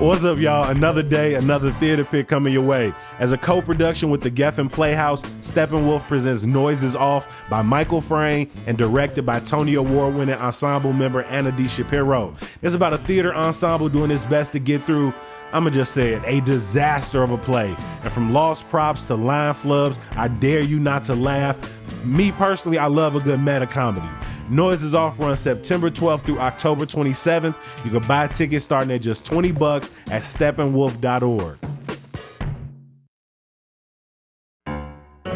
What's up, y'all? Another day, another theater pick coming your way. As a co-production with the Geffen Playhouse, Steppenwolf presents Noises Off by Michael Frayn and directed by Tony Award-winning ensemble member Anna D. Shapiro. It's about a theater ensemble doing its best to get through, I'ma just say it, a disaster of a play. And from lost props to line flubs, I dare you not to laugh. Me personally, I love a good meta comedy. Noises Off runs September 12th through October 27th. You can buy tickets starting at just $20 at steppenwolf.org.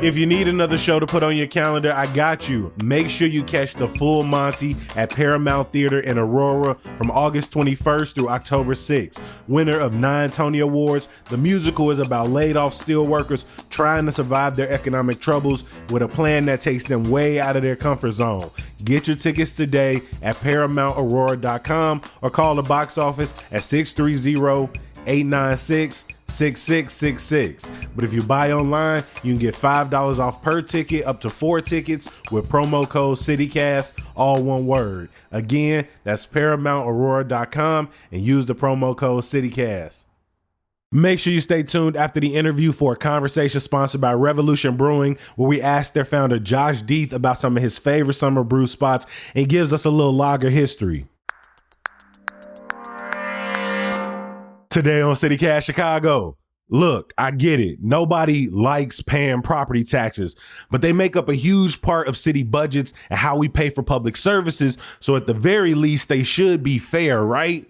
If you need another show to put on your calendar, I got you. Make sure you catch the full Monty at Paramount Theater in Aurora from August 21st through October 6th. Winner of 9 Tony Awards, the musical is about laid-off steelworkers trying to survive their economic troubles with a plan that takes them way out of their comfort zone. Get your tickets today at ParamountAurora.com or call the box office at 630-896-6666. But if you buy online, you can get $5 off per ticket, up to 4 tickets with promo code CityCast, all one word. Again, that's ParamountAurora.com and use the promo code CityCast. Make sure you stay tuned after the interview for a conversation sponsored by Revolution Brewing, where we asked their founder Josh Deeth about some of his favorite summer brew spots and gives us a little lager history. Today on CityCast Chicago. Look, I get it. Nobody likes paying property taxes, but they make up a huge part of city budgets and how we pay for public services. So at the very least, they should be fair, right?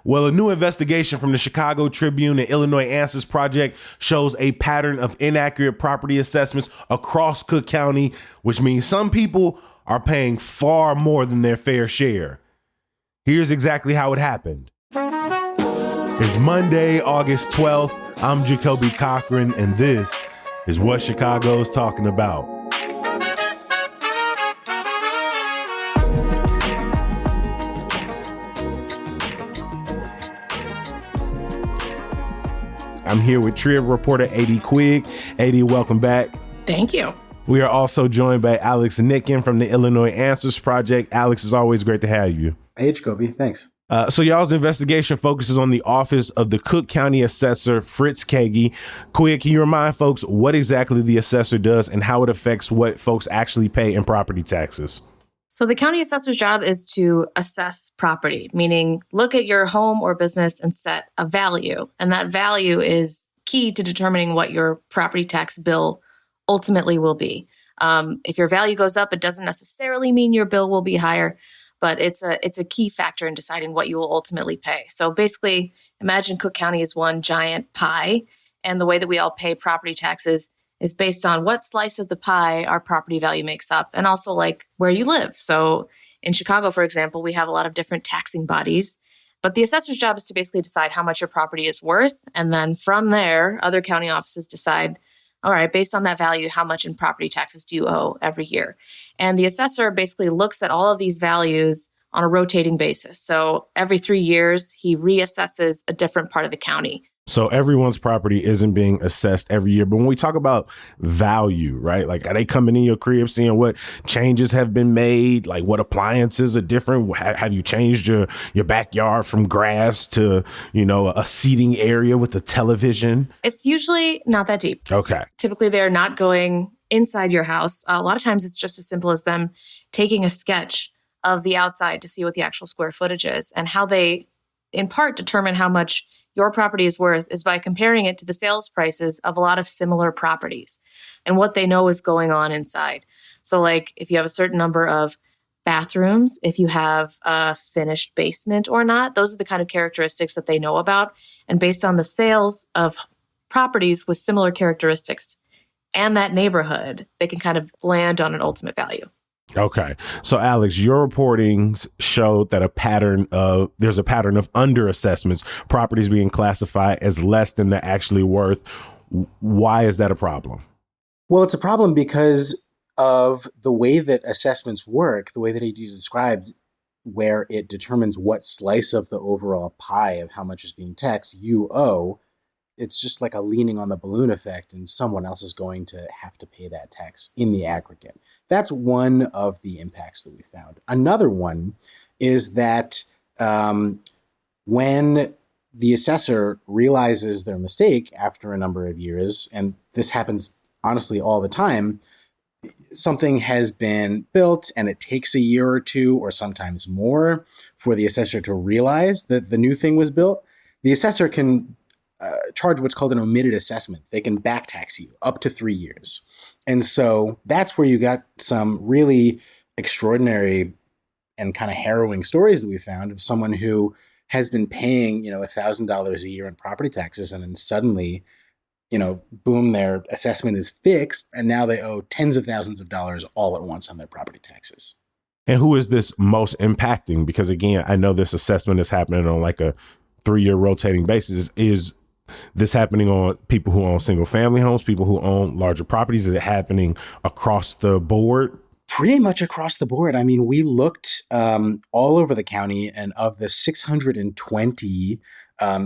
Well, a new investigation from the Chicago Tribune and Illinois Answers Project shows a pattern of inaccurate property assessments across Cook County, which means some people are paying far more than their fair share. Here's exactly how it happened. It's Monday, August 12th. I'm Jacoby Cochran, and this is what Chicago's talking about. I'm here with Trib reporter A.D. Quigg. A.D., welcome back. Thank you. We are also joined by Alex Nicken from the Illinois Answers Project. Alex, it's always great to have you. Hey, Jacoby. Thanks. So y'all's investigation focuses on the office of the Cook County Assessor, Fritz Kagi. Quigg, can you remind folks what exactly the assessor does and how it affects what folks actually pay in property taxes? So the county assessor's job is to assess property, meaning look at your home or business and set a value. And that value is key to determining what your property tax bill ultimately will be. If your value goes up, it doesn't necessarily mean your bill will be higher, but it's a key factor in deciding what you will ultimately pay. So basically, imagine Cook County is one giant pie, and the way that we all pay property taxes is based on what slice of the pie our property value makes up, and also like where you live. So in Chicago, for example, we have a lot of different taxing bodies, but the assessor's job is to basically decide how much your property is worth. And then from there, other county offices decide, all right, based on that value, how much in property taxes do you owe every year? And the assessor basically looks at all of these values on a rotating basis. So every 3 years, he reassesses a different part of the county. So everyone's property isn't being assessed every year. But when we talk about value, right? Like, are they coming in your crib, seeing what changes have been made? Like, what appliances are different? Have you changed your backyard from grass to, a seating area with a television? It's usually not that deep. Okay. Typically, they're not going inside your house. A lot of times it's just as simple as them taking a sketch of the outside to see what the actual square footage is, and how they, in part, determine how much your property is worth is by comparing it to the sales prices of a lot of similar properties and what they know is going on inside. So like if you have a certain number of bathrooms, if you have a finished basement or not, those are the kind of characteristics that they know about. And based on the sales of properties with similar characteristics and that neighborhood, they can kind of land on an ultimate value. Okay. So Alex, your reportings showed that there's a pattern of underassessments, properties being classified as less than they're actually worth. Why is that a problem? Well, it's a problem because of the way that assessments work, the way that AD described, where it determines what slice of the overall pie of how much is being taxed you owe. It's just like a leaning on the balloon effect, and someone else is going to have to pay that tax in the aggregate. That's one of the impacts that we found. Another one is that when the assessor realizes their mistake after a number of years, and this happens honestly all the time. Something has been built and it takes a year or two or sometimes more for the assessor to realize that the new thing was built. The assessor can charge what's called an omitted assessment. They can backtax you up to 3 years. And so that's where you got some really extraordinary and kind of harrowing stories that we found of someone who has been paying, $1,000 a year in property taxes, and then suddenly, boom, their assessment is fixed, and now they owe tens of thousands of dollars all at once on their property taxes. And who is this most impacting? Because again, I know this assessment is happening on like a 3-year rotating basis. Is this happening on people who own single family homes, people who own larger properties? Is it happening across the board? Pretty much across the board. I mean, we looked all over the county, and of the 620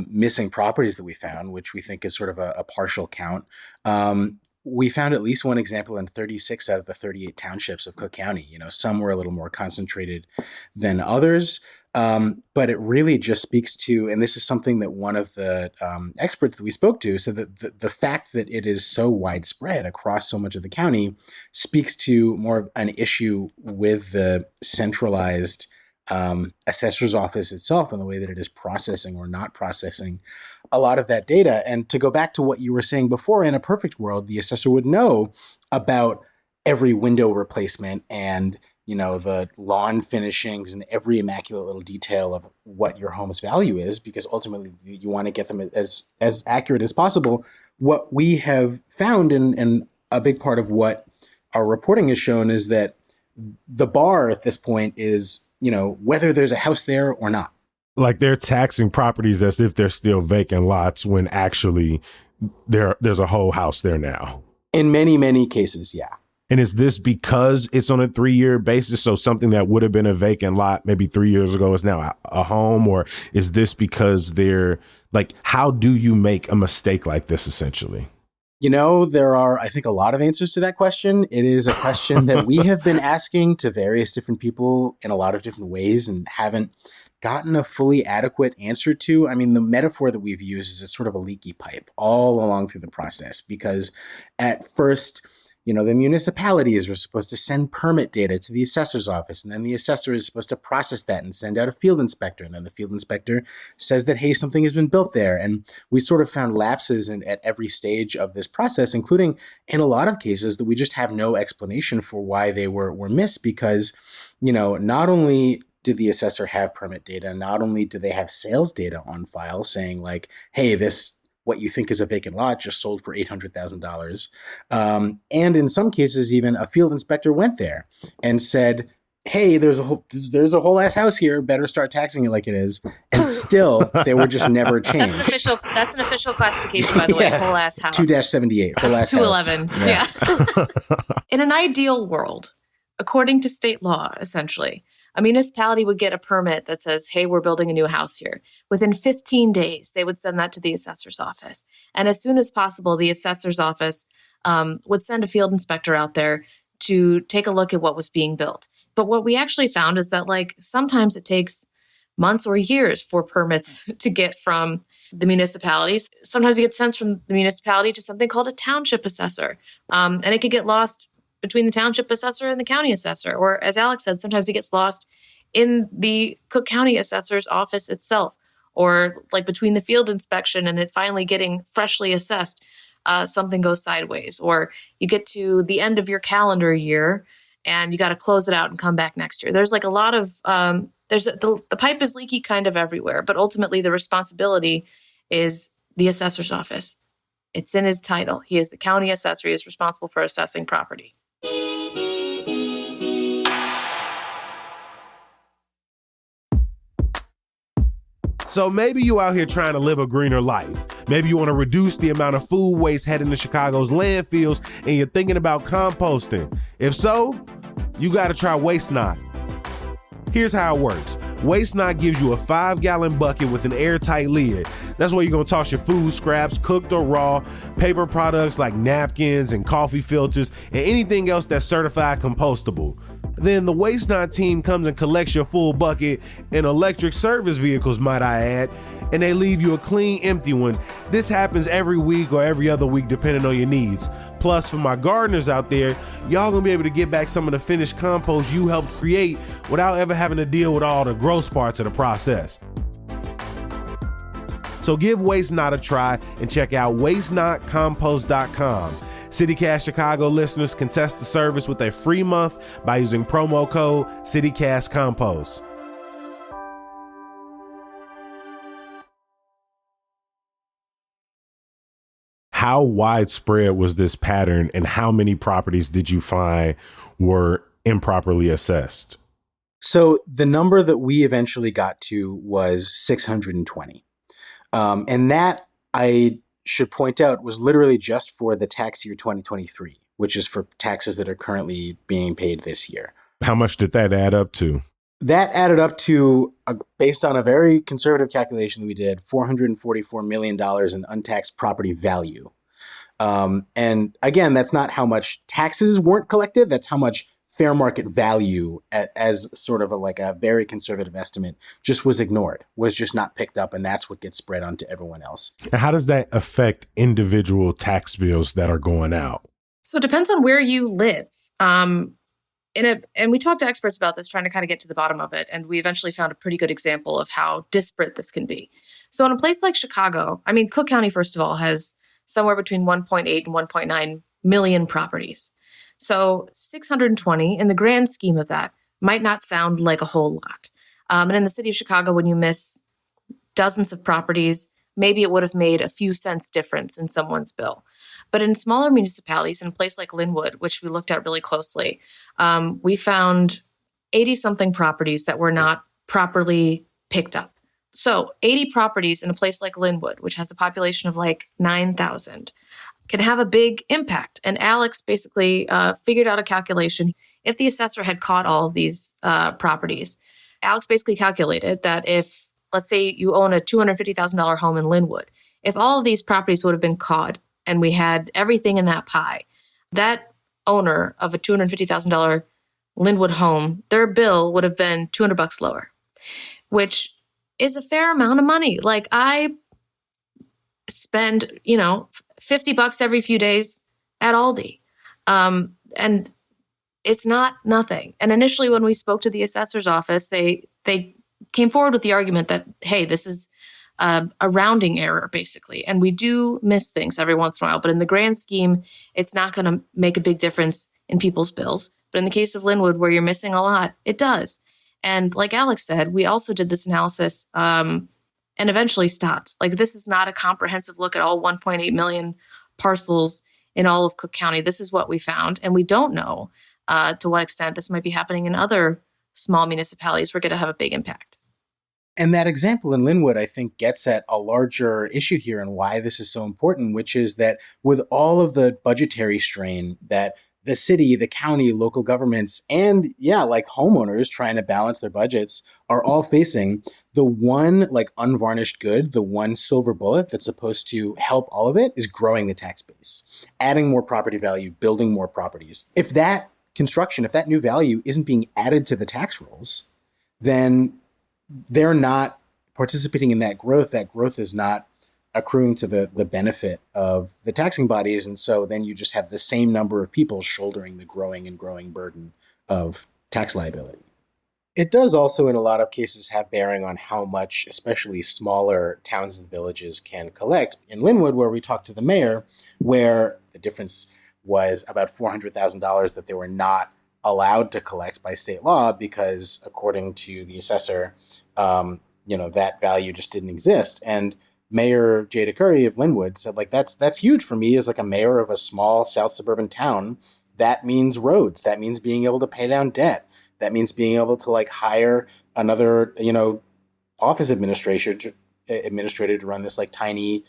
missing properties that we found, which we think is sort of a partial count, we found at least one example in 36 out of the 38 townships of Cook County. Some were a little more concentrated than others. But it really just speaks to, and this is something that one of the experts that we spoke to said, that the fact that it is so widespread across so much of the county speaks to more of an issue with the centralized assessor's office itself and the way that it is processing or not processing a lot of that data. And to go back to what you were saying before, in a perfect world, the assessor would know about every window replacement and the lawn finishings and every immaculate little detail of what your home's value is, because ultimately you want to get them as accurate as possible. What we have found, and a big part of what our reporting has shown, is that the bar at this point is, whether there's a house there or not. Like they're taxing properties as if they're still vacant lots when actually there's a whole house there now. In many, many cases, yeah. And is this because it's on a 3-year basis? So something that would have been a vacant lot maybe 3 years ago is now a home? Or is this because how do you make a mistake like this essentially? There are, I think, a lot of answers to that question. It is a question that we have been asking to various different people in a lot of different ways and haven't gotten a fully adequate answer to. I mean, the metaphor that we've used is a sort of a leaky pipe all along through the process, because at first, the municipalities are supposed to send permit data to the assessor's office, and then the assessor is supposed to process that and send out a field inspector, and then the field inspector says that, hey, something has been built there. And we sort of found lapses at every stage of this process, including in a lot of cases that we just have no explanation for why they were missed, because, not only did the assessor have permit data, not only do they have sales data on file saying like, hey, what you think is a vacant lot just sold for $800,000. And in some cases, even a field inspector went there and said, hey, there's a whole ass house here. Better start taxing it like it is. And still, they were just never changed. That's an official classification, by the way. Whole ass house. 2-78. Whole ass 211. House. Yeah. In an ideal world, according to state law, essentially, a municipality would get a permit that says, hey, we're building a new house here. Within 15 days, they would send that to the assessor's office. And as soon as possible, the assessor's office would send a field inspector out there to take a look at what was being built. But what we actually found is that sometimes it takes months or years for permits to get from the municipalities. Sometimes it gets sent from the municipality to something called a township assessor. And it could get lost between the township assessor and the county assessor. Or as Alex said, sometimes it gets lost in the Cook County assessor's office itself, or between the field inspection and it finally getting freshly assessed, something goes sideways. Or you get to the end of your calendar year and you got to close it out and come back next year. There's a lot of, the pipe is leaky kind of everywhere, but ultimately the responsibility is the assessor's office. It's in his title. He is the county assessor. He is responsible for assessing property. So maybe you out here trying to live a greener life. Maybe you want to reduce the amount of food waste heading to Chicago's landfills and you're thinking about composting. If so, you got to try Waste Not. Here's how it works. Waste Not gives you a 5-gallon bucket with an airtight lid. That's where you're going to toss your food scraps, cooked or raw, paper products like napkins and coffee filters, and anything else that's certified compostable. Then the Waste Not team comes and collects your full bucket in electric service vehicles, might I add, and they leave you a clean, empty one. This happens every week or every other week, depending on your needs. Plus, for my gardeners out there, y'all gonna be able to get back some of the finished compost you helped create without ever having to deal with all the gross parts of the process. So give Waste Not a try and check out wastenotcompost.com. CityCast Chicago listeners can test the service with a free month by using promo code CityCastCompost. How widespread was this pattern, and how many properties did you find were improperly assessed? So the number that we eventually got to was 620. And that, I should point out, was literally just for the tax year 2023, which is for taxes that are currently being paid this year. How much did that add up to? That added up to, based on a very conservative calculation that we did, $444 million in untaxed property value. And again, that's not how much taxes weren't collected. That's how much fair market value, as sort of a very conservative estimate, just was ignored, was just not picked up. And that's what gets spread onto everyone else. And how does that affect individual tax bills that are going out? So it depends on where you live. And we talked to experts about this, trying to kind of get to the bottom of it. And we eventually found a pretty good example of how disparate this can be. So in a place like Chicago, I mean, Cook County, first of all, has somewhere between 1.8 and 1.9 million properties. So 620 in the grand scheme of that might not sound like a whole lot. And in the city of Chicago, when you miss dozens of properties, maybe it would have made a few cents difference in someone's bill. But in smaller municipalities, in a place like Linwood, which we looked at really closely, we found 80-something properties that were not properly picked up. So 80 properties in a place like Linwood, which has a population of like 9,000, can have a big impact. And Alex basically figured out a calculation. If the assessor had caught all of these properties, Alex basically calculated that if, let's say you own a $250,000 home in Linwood, if all of these properties would have been caught and we had everything in that pie, that owner of a $250,000 Linwood home, their bill would have been $200 lower, which is a fair amount of money. Like, I spend, $50 every few days at Aldi. And it's not nothing. And initially when we spoke to the assessor's office, they came forward with the argument that, hey, this is a rounding error, basically. And we do miss things every once in a while, but in the grand scheme, it's not going to make a big difference in people's bills. But in the case of Linwood, where you're missing a lot, it does. And like Alex said, we also did this analysis and eventually stopped. Like, this is not a comprehensive look at all 1.8 million parcels in all of Cook County. This is what we found. And we don't know to what extent this might be happening in other small municipalities. We're going to have a big impact. And that example in Linwood, I think, gets at a larger issue here and why this is so important, which is that with all of the budgetary strain that the city, the county, local governments, and homeowners trying to balance their budgets are all facing, the one unvarnished good, the one silver bullet that's supposed to help all of it is growing the tax base, adding more property value, building more properties. If that construction, if that new value isn't being added to the tax rolls, then they're not participating in that growth. That growth is not accruing to the benefit of the taxing bodies. And so then you just have the same number of people shouldering the growing and growing burden of tax liability. It does also, in a lot of cases, have bearing on how much, especially smaller towns and villages can collect. In Linwood, where we talked to the mayor, where the difference was about $400,000 that they were not allowed to collect by state law because, according to the assessor, that value just didn't exist. And Mayor Jada Curry of Linwood said, that's huge for me as a mayor of a small South suburban town. That means roads. That means being able to pay down debt. That means being able to hire another, office administrator to run this tiny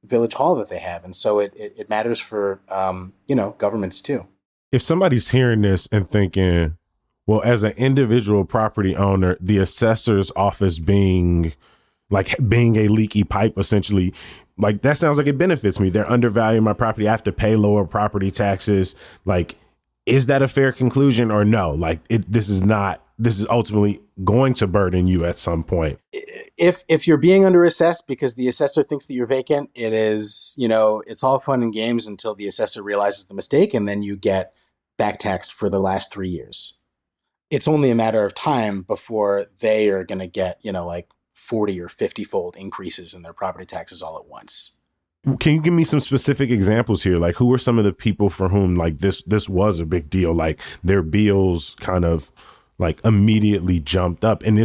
village hall that they have. And so it matters for, governments too. If somebody's hearing this and thinking, Well, as an individual property owner, the assessor's office being a leaky pipe, essentially, like that sounds like it benefits me. They're undervaluing my property. I have to pay lower property taxes. Like, is that a fair conclusion or no? Like, this is ultimately going to burden you at some point. If you're being underassessed because the assessor thinks that you're vacant, it is, it's all fun and games until the assessor realizes the mistake, and then you get back taxed for the last 3 years. It's only a matter of time before they are going to get, like 40 or 50-fold increases in their property taxes all at once. Can you give me some specific examples here? Like, who were some of the people for whom like this was a big deal? Like their bills kind of like immediately jumped up. And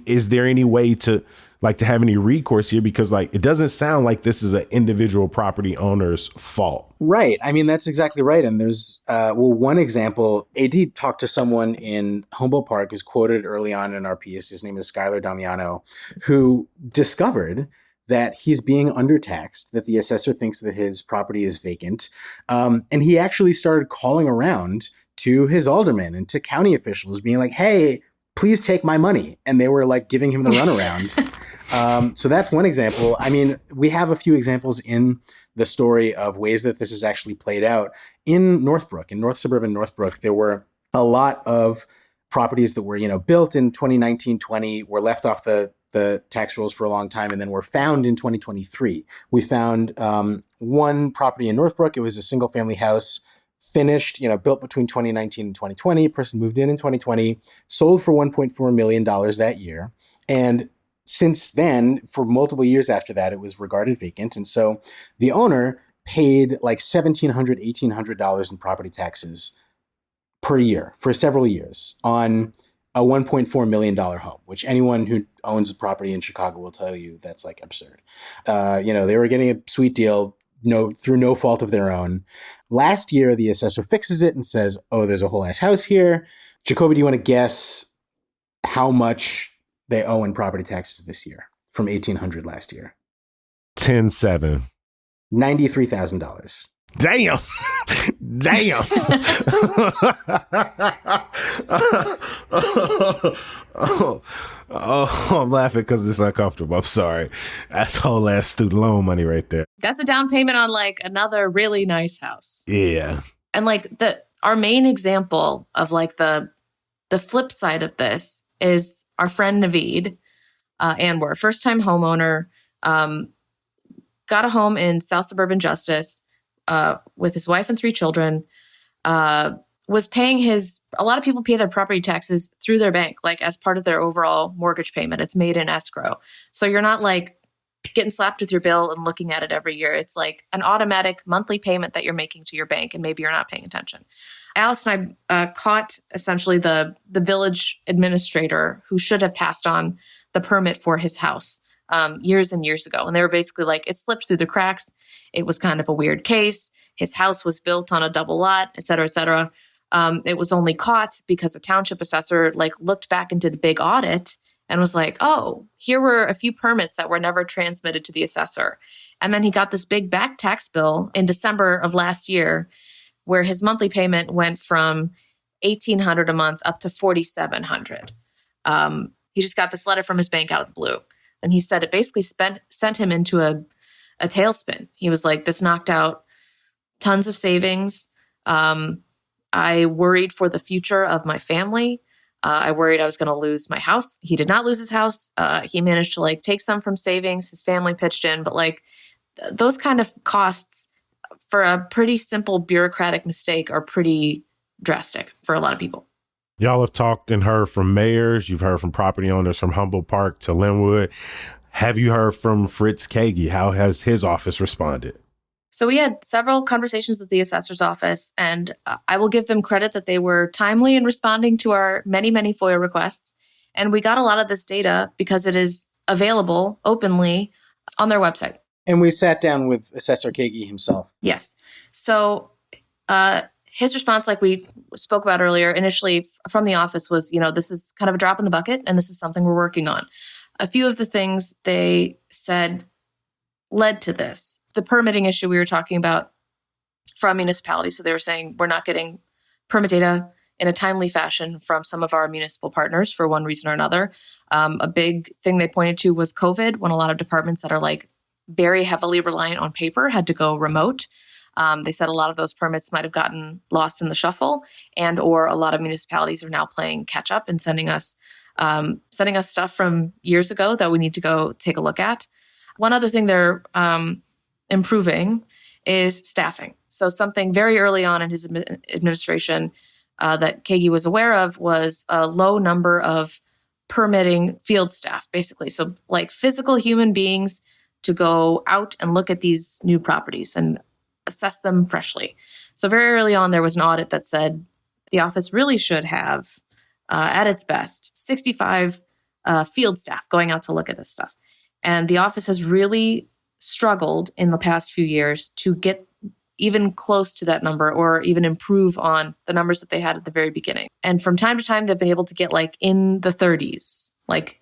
is there any way to have any recourse here? Because like, it doesn't sound like this is an individual property owner's fault. Right. I mean, that's exactly right. And there's, one example, AD talked to someone in Humboldt Park who's quoted early on in our piece. His name is Skylar Damiano, who discovered that he's being undertaxed, that the assessor thinks that his property is vacant. And he actually started calling around to his alderman and to county officials being like, hey, please take my money. And they were like giving him the runaround. So that's one example. I mean, we have a few examples in the story of ways that this has actually played out. In Northbrook, in North Suburban Northbrook, there were a lot of properties that were, built in 2019-20, were left off the tax rolls for a long time, and then were found in 2023. We found one property in Northbrook. It was a single family house, finished, built between 2019 and 2020. A person moved in 2020, sold for $1.4 million that year. And since then, for multiple years after that, it was regarded vacant. And so the owner paid like $1,700, $1,800 in property taxes per year for several years on a $1.4 million home, which anyone who owns a property in Chicago will tell you that's like absurd. They were getting a sweet deal through no fault of their own. Last year, the assessor fixes it and says, oh, there's a whole ass house here. Jacoby, do you want to guess how much they owe in property taxes this year from $1,800 last year? 10-7. $93,000. Damn. Damn. I'm laughing because it's uncomfortable. I'm sorry. That's whole ass student loan money right there. That's a down payment on like another really nice house. Yeah. And like our main example of like the flip side of this is our friend Naveed, Anwar, a first-time homeowner, got a home in South Suburban Justice with his wife and 3 children, was paying a lot of people pay their property taxes through their bank, like as part of their overall mortgage payment. It's made in escrow. So you're not like getting slapped with your bill and looking at it every year. It's like an automatic monthly payment that you're making to your bank, and maybe you're not paying attention. Alex and I caught essentially the village administrator who should have passed on the permit for his house years and years ago. And they were basically like, it slipped through the cracks. It was kind of a weird case. His house was built on a double lot, et cetera, et cetera. It was only caught because a township assessor looked back into the big audit and was like, oh, here were a few permits that were never transmitted to the assessor. And then he got this big back tax bill in December of last year, where his monthly payment went from $1,800 a month up to $4,700. He just got this letter from his bank out of the blue. And he said it basically sent him into a tailspin. He was like, this knocked out tons of savings. I worried for the future of my family. I worried I was going to lose my house. He did not lose his house. He managed to take some from savings. His family pitched in, but those kind of costs for a pretty simple bureaucratic mistake are pretty drastic for a lot of people. Y'all have talked and heard from mayors. You've heard from property owners from Humboldt Park to Linwood. Have you heard from Fritz Kagi? How has his office responded? So we had several conversations with the assessor's office, and I will give them credit that they were timely in responding to our many, many FOIA requests. And we got a lot of this data because it is available openly on their website. And we sat down with Assessor Kagi himself. Yes. So his response, like we spoke about earlier, initially from the office was, this is kind of a drop in the bucket, and this is something we're working on. A few of the things they said led to this. The permitting issue we were talking about from municipalities. So they were saying, we're not getting permit data in a timely fashion from some of our municipal partners for one reason or another. A big thing they pointed to was COVID, when a lot of departments that are like very heavily reliant on paper had to go remote. They said a lot of those permits might have gotten lost in the shuffle, and or a lot of municipalities are now playing catch up and sending us stuff from years ago that we need to go take a look at. One other thing they're improving is staffing. So something very early on in his administration that Kagi was aware of was a low number of permitting field staff, basically. So like physical human beings to go out and look at these new properties and assess them freshly. So very early on, there was an audit that said the office really should have, at its best, 65 field staff going out to look at this stuff. And the office has really struggled in the past few years to get even close to that number or even improve on the numbers that they had at the very beginning. And from time to time, they've been able to get like in the 30s, like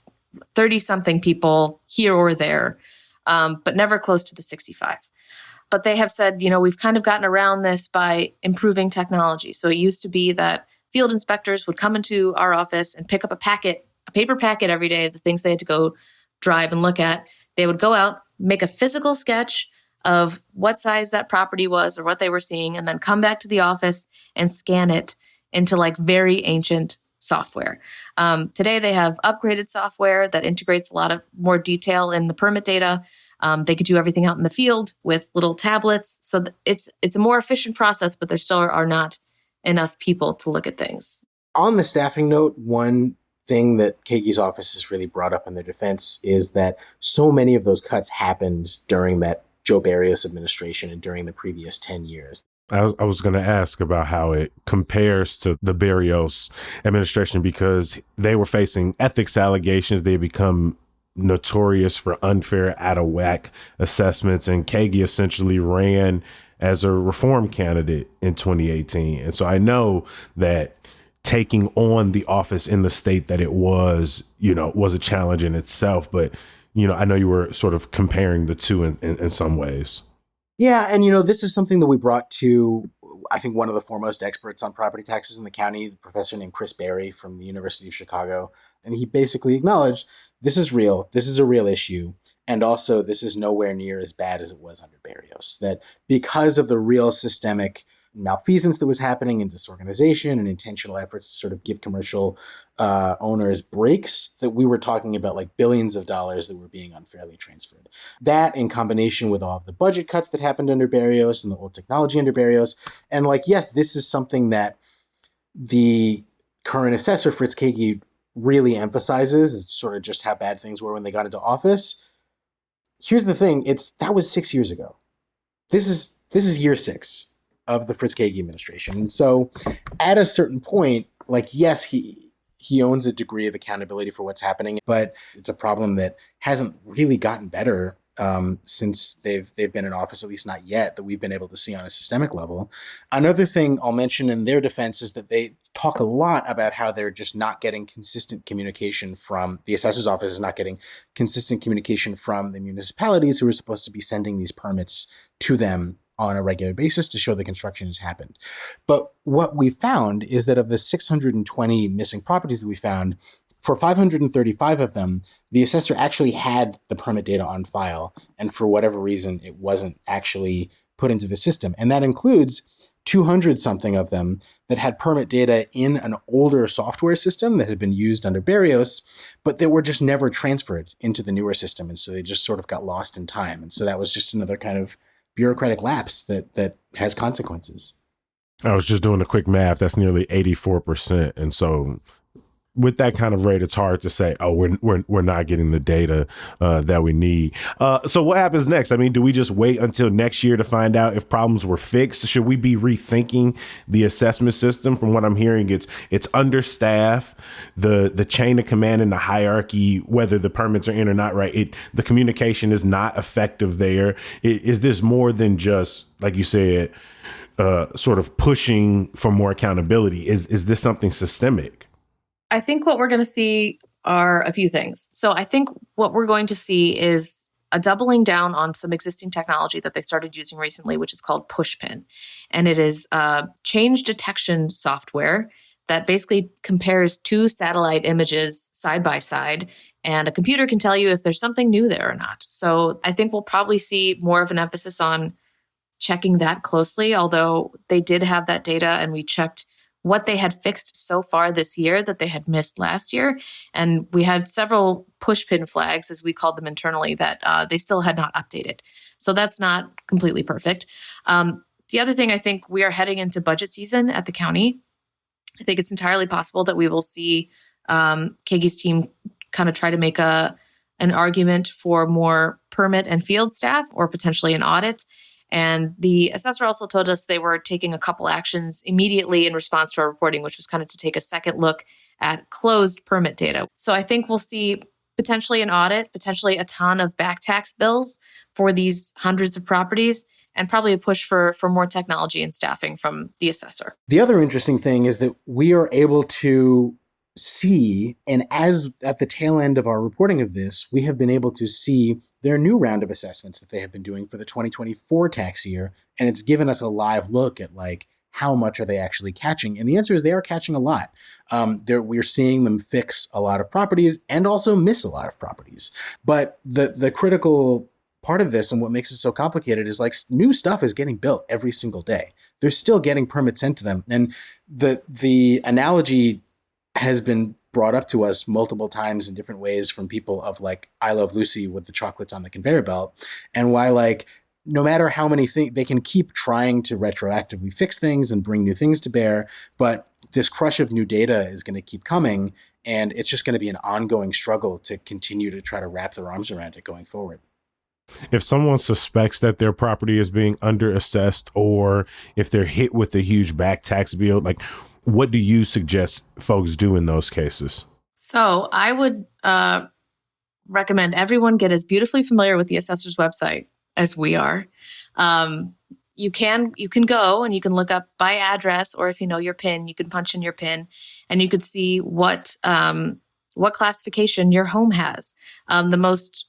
30-something people here or there, but never close to the 65. But they have said, we've kind of gotten around this by improving technology. So it used to be that field inspectors would come into our office and pick up a paper packet every day, the things they had to go drive and look at. They would go out, make a physical sketch of what size that property was or what they were seeing, and then come back to the office and scan it into like very ancient software. Today, they have upgraded software that integrates a lot of more detail in the permit data. They could do everything out in the field with little tablets. So it's a more efficient process, but there still are not enough people to look at things. On the staffing note, one thing that Kagi's office has really brought up in their defense is that so many of those cuts happened during that Joe Barrios administration and during the previous 10 years. I was going to ask about how it compares to the Barrios administration, because they were facing ethics allegations. They become notorious for unfair, out of whack assessments. And Kagi essentially ran as a reform candidate in 2018. And so I know that taking on the office in the state that it was, was a challenge in itself. But, I know you were sort of comparing the two in some ways. Yeah. And, this is something that we brought to, I think, one of the foremost experts on property taxes in the county, a professor named Chris Berry from the University of Chicago. And he basically acknowledged this is real. This is a real issue. And also, this is nowhere near as bad as it was under Barrios. That because of the real systemic malfeasance that was happening and disorganization and intentional efforts to sort of give commercial owners breaks, that we were talking about like billions of dollars that were being unfairly transferred. That in combination with all of the budget cuts that happened under Barrios and the old technology under Barrios. And yes, this is something that the current assessor, Fritz Kagi, really emphasizes, is sort of just how bad things were when they got into office. Here's the thing, that was 6 years ago. This is year 6 of the Fritz Kagi administration. And so at a certain point, yes, he owns a degree of accountability for what's happening, but it's a problem that hasn't really gotten better since they've been in office, at least not yet, that we've been able to see on a systemic level. Another thing I'll mention in their defense is that they talk a lot about how they're just not getting consistent communication from the assessor's office, is not getting consistent communication from the municipalities who are supposed to be sending these permits to them on a regular basis to show the construction has happened. But what we found is that of the 620 missing properties that we found, for 535 of them, the assessor actually had the permit data on file, and for whatever reason, it wasn't actually put into the system. And that includes 200-something of them that had permit data in an older software system that had been used under Barrios, but they were just never transferred into the newer system. And so they just sort of got lost in time. And so that was just another kind of bureaucratic lapse that has consequences. I was just doing a quick math. That's nearly 84%. And so with that kind of rate, it's hard to say, oh, we're not getting the data that we need. So what happens next? I mean, do we just wait until next year to find out if problems were fixed? Should we be rethinking the assessment system? From what I'm hearing, it's understaffed. The chain of command and the hierarchy, whether the permits are in or not, right? The communication is not effective there. Is this more than just, like you said, sort of pushing for more accountability? Is this something systemic? I think what we're going to see are a few things. So I think what we're going to see is a doubling down on some existing technology that they started using recently, which is called Pushpin. And it is change detection software that basically compares two satellite images side by side, and a computer can tell you if there's something new there or not. So I think we'll probably see more of an emphasis on checking that closely, although they did have that data and we checked what they had fixed so far this year that they had missed last year. And we had several pushpin flags, as we called them internally, that they still had not updated. So that's not completely perfect. The other thing, I think we are heading into budget season at the county. I think it's entirely possible that we will see Keigi's team kind of try to make an argument for more permit and field staff or potentially an audit. And the assessor also told us they were taking a couple actions immediately in response to our reporting, which was kind of to take a second look at closed permit data. So I think we'll see potentially an audit, potentially a ton of back tax bills for these hundreds of properties, and probably a push for more technology and staffing from the assessor. The other interesting thing is that we are able to see, and as at the tail end of our reporting of this, we have been able to see their new round of assessments that they have been doing for the 2024 tax year. And it's given us a live look at like, how much are they actually catching? And the answer is they are catching a lot. We're seeing them fix a lot of properties and also miss a lot of properties. But the critical part of this and what makes it so complicated is like new stuff is getting built every single day. They're still getting permits sent to them. And the analogy has been brought up to us multiple times in different ways from people of like I Love Lucy with the chocolates on the conveyor belt, and why like no matter how many things they can keep trying to retroactively fix things and bring new things to bear, but this crush of new data is going to keep coming, and it's just going to be an ongoing struggle to continue to try to wrap their arms around it going forward. If someone suspects that their property is being underassessed, or if they're hit with a huge back tax bill, like what do you suggest folks do in those cases? So I would recommend everyone get as beautifully familiar with the assessor's website as we are. You can go and you can look up by address, or if you know your PIN, you can punch in your PIN, and you could see what classification your home has. The most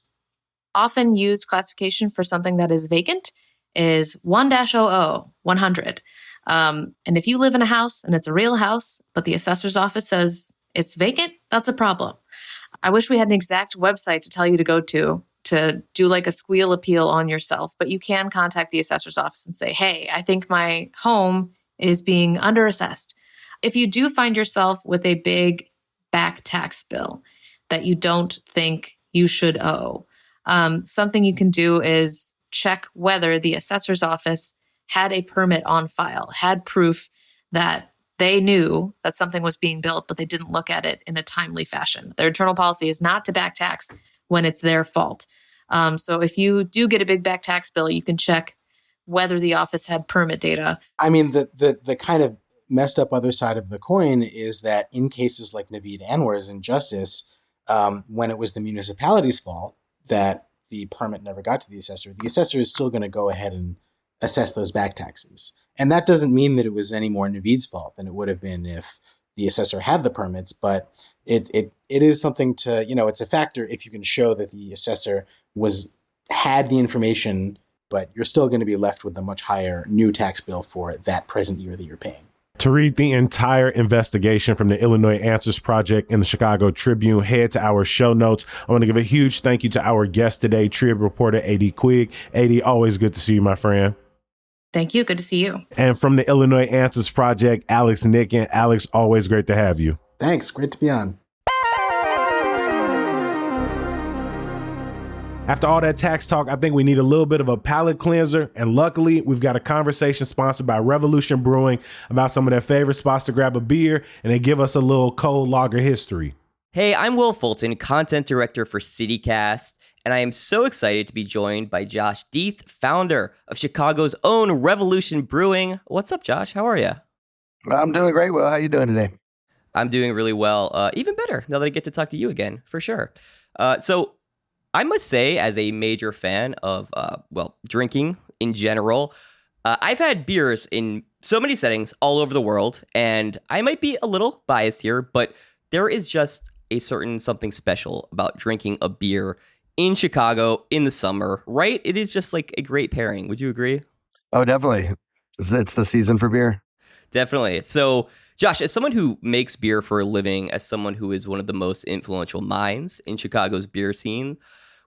often used classification for something that is vacant is 1-00, 100. And if you live in a house and it's a real house, but the assessor's office says it's vacant, that's a problem. I wish we had an exact website to tell you to go to do like a squeal appeal on yourself, but you can contact the assessor's office and say, hey, I think my home is being underassessed. If you do find yourself with a big back tax bill that you don't think you should owe, something you can do is check whether the assessor's office had a permit on file, had proof that they knew that something was being built, but they didn't look at it in a timely fashion. Their internal policy is not to back tax when it's their fault. So if you do get a big back tax bill, you can check whether the office had permit data. I mean, the kind of messed up other side of the coin is that in cases like Naveed Anwar's injustice, when it was the municipality's fault that the permit never got to the assessor is still going to go ahead and assess those back taxes. And that doesn't mean that it was any more Naveed's fault than it would have been if the assessor had the permits, but it is something to, it's a factor if you can show that the assessor had the information, but you're still going to be left with a much higher new tax bill for that present year that you're paying. To read the entire investigation from the Illinois Answers Project and the Chicago Tribune, head to our show notes. I want to give a huge thank you to our guest today, Trib reporter A.D. Quigg. A.D., always good to see you, my friend. Thank you. Good to see you. And from the Illinois Answers Project, Alex Nicken. Alex, always great to have you. Thanks. Great to be on. After all that tax talk, I think we need a little bit of a palate cleanser. And luckily, we've got a conversation sponsored by Revolution Brewing about some of their favorite spots to grab a beer, and they give us a little cold lager history. Hey, I'm Will Fulton, content director for CityCast, and I am so excited to be joined by Josh Deeth, founder of Chicago's own Revolution Brewing. What's up, Josh? How are you? I'm doing great, Will. How you doing today? I'm doing really well. Even better now that I get to talk to you again, for sure. So I must say, as a major fan of, drinking in general, I've had beers in so many settings all over the world, and I might be a little biased here, but there is just a certain something special about drinking a beer in Chicago in the summer, right? It is just like a great pairing. Would you agree? Oh, definitely. It's the season for beer. Definitely. So, Josh, as someone who makes beer for a living, as someone who is one of the most influential minds in Chicago's beer scene,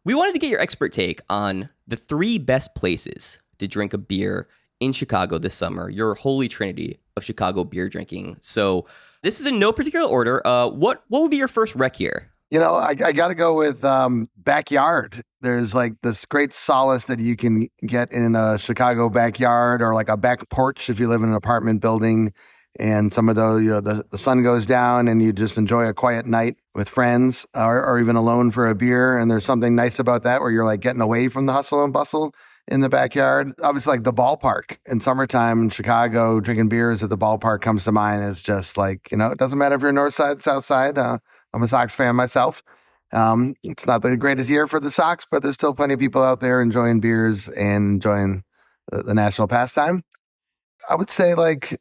we wanted to get your expert take on the 3 best places to drink a beer in Chicago this summer, your holy trinity of Chicago beer drinking. So this is in no particular order. What would be your first rec here? I got to go with backyard. There's like this great solace that you can get in a Chicago backyard or like a back porch if you live in an apartment building. And some of those, the sun goes down and you just enjoy a quiet night with friends or even alone for a beer. And there's something nice about that where you're like getting away from the hustle and bustle in the backyard. Obviously, like the ballpark in summertime in Chicago, drinking beers at the ballpark comes to mind as just like, it doesn't matter if you're north side, south side. I'm a Sox fan myself. It's not the greatest year for the Sox, but there's still plenty of people out there enjoying beers and enjoying the national pastime. I would say like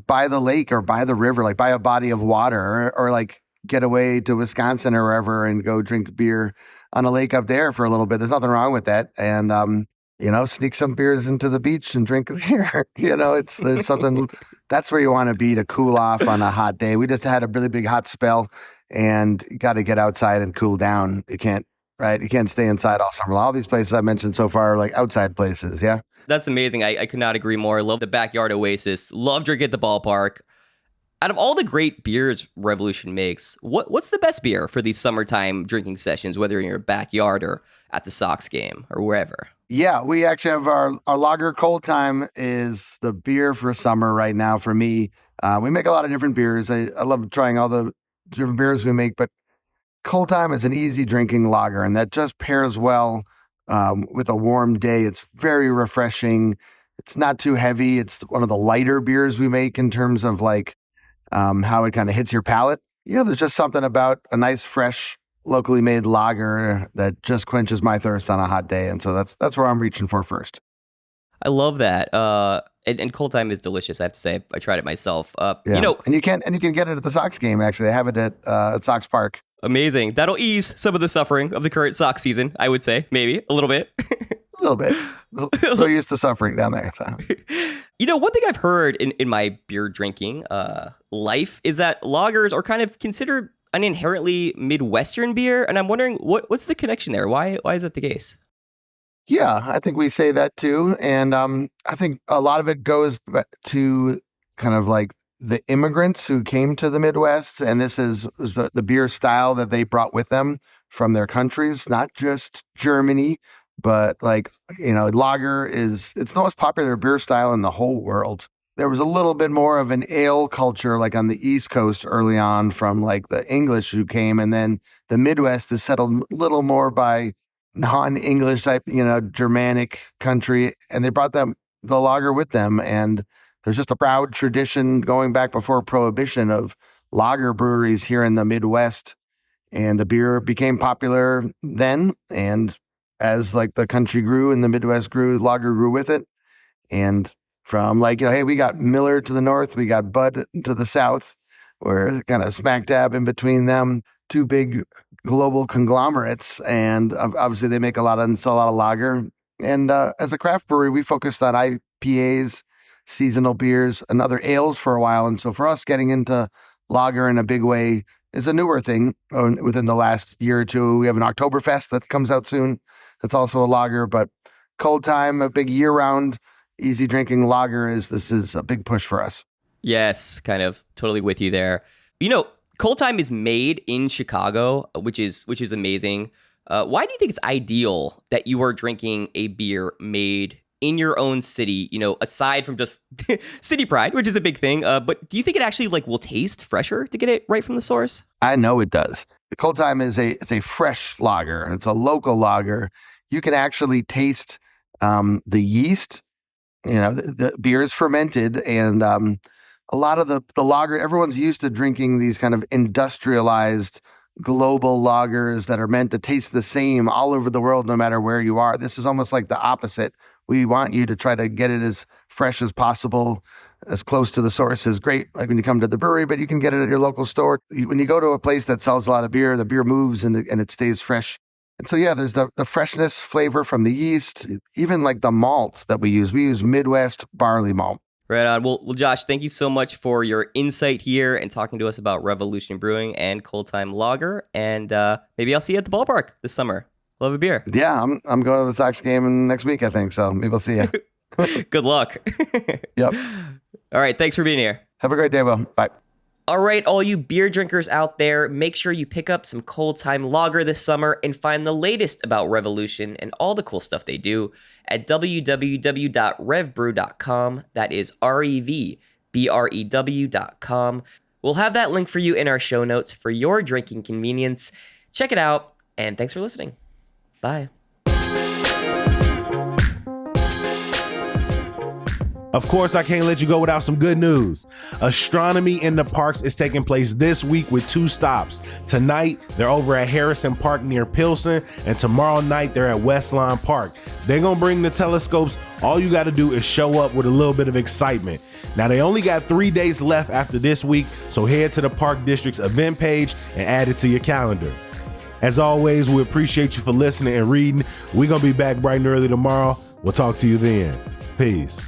by the lake or by the river, like by a body of water or like get away to Wisconsin or wherever and go drink beer on a lake up there for a little bit. There's nothing wrong with that. And, sneak some beers into the beach and drink beer. There's something that's where you want to be to cool off on a hot day. We just had a really big hot spell and you got to get outside and cool down. You can't stay inside all summer. All these places I mentioned so far are like outside places. Yeah. That's amazing. I could not agree more. I love the backyard oasis. Love drinking at the ballpark. Out of all the great beers Revolution makes, what's the best beer for these summertime drinking sessions, whether in your backyard or at the Sox game or wherever? Yeah, we actually have our lager Cold Time is the beer for summer right now for me. We make a lot of different beers. I love trying all the different beers we make, but Cold Time is an easy drinking lager, and that just pairs well with a warm day. It's very refreshing. It's not too heavy. It's one of the lighter beers we make in terms of like how it kind of hits your palate. There's just something about a nice, fresh, locally made lager that just quenches my thirst on a hot day. And so that's where I'm reaching for first. I love that. And Cold Time is delicious, I have to say. I tried it myself. And you can get it at the Sox game, actually. They have it at Sox Park. Amazing. That'll ease some of the suffering of the current Sox season, I would say. Maybe a little bit. A little bit. So used to suffering down there. So. One thing I've heard in my beer drinking life is that lagers are kind of considered an inherently Midwestern beer. And I'm wondering, what's the connection there? Why is that the case? Yeah, I think we say that too. And I think a lot of it goes back to kind of like the immigrants who came to the Midwest. And this was the beer style that they brought with them from their countries, not just Germany, but lager it's the most popular beer style in the whole world. There was a little bit more of an ale culture like on the East Coast early on from like the English who came, and then the Midwest is settled a little more by non-English type, Germanic country, and they brought the lager with them. And there's just a proud tradition going back before Prohibition of lager breweries here in the Midwest, and the beer became popular then. And as like the country grew and the Midwest grew, lager grew with it. And from hey, we got Miller to the north, we got Bud to the south. We're kind of smack dab in between them, two big global conglomerates. And obviously they make and sell a lot of lager. And as a craft brewery, we focused on IPAs, seasonal beers, and other ales for a while. And so for us, getting into lager in a big way is a newer thing within the last year or two. We have an Oktoberfest that comes out soon. That's also a lager, but Cold Time, a big year-round, easy drinking lager this is a big push for us. Yes, kind of totally with you there. Cold Time is made in Chicago, which is amazing. Why do you think it's ideal that you are drinking a beer made in your own city? Aside from just city pride, which is a big thing. But do you think it actually will taste fresher to get it right from the source? I know it does. The Cold Time is a fresh lager. It's a local lager. You can actually taste the yeast. The beer is fermented, and a lot of the lager, everyone's used to drinking these kind of industrialized global lagers that are meant to taste the same all over the world, no matter where you are. This is almost like the opposite. We want you to try to get it as fresh as possible, as close to the source as great, like when you come to the brewery, but you can get it at your local store. When you go to a place that sells a lot of beer, the beer moves and it stays fresh. And so, yeah, there's the freshness flavor from the yeast, even like the malts that we use. We use Midwest barley malt. Right on. Well, Josh, thank you so much for your insight here and talking to us about Revolution Brewing and Cold Time Lager. And maybe I'll see you at the ballpark this summer. Love a beer. Yeah, I'm going to the Sox game next week, I think. So maybe we'll see you. Good luck. Yep. All right. Thanks for being here. Have a great day, Will. Bye. All right, all you beer drinkers out there, make sure you pick up some Cold Time Lager this summer and find the latest about Revolution and all the cool stuff they do at www.revbrew.com. That is REVBREW.com. We'll have that link for you in our show notes for your drinking convenience. Check it out, and thanks for listening. Bye. Of course, I can't let you go without some good news. Astronomy in the Parks is taking place this week with 2 stops. Tonight, they're over at Harrison Park near Pilsen, and tomorrow night, they're at Westlawn Park. They're gonna bring the telescopes. All you gotta do is show up with a little bit of excitement. Now, they only got 3 days left after this week, so head to the Park District's event page and add it to your calendar. As always, we appreciate you for listening and reading. We're gonna be back bright and early tomorrow. We'll talk to you then. Peace.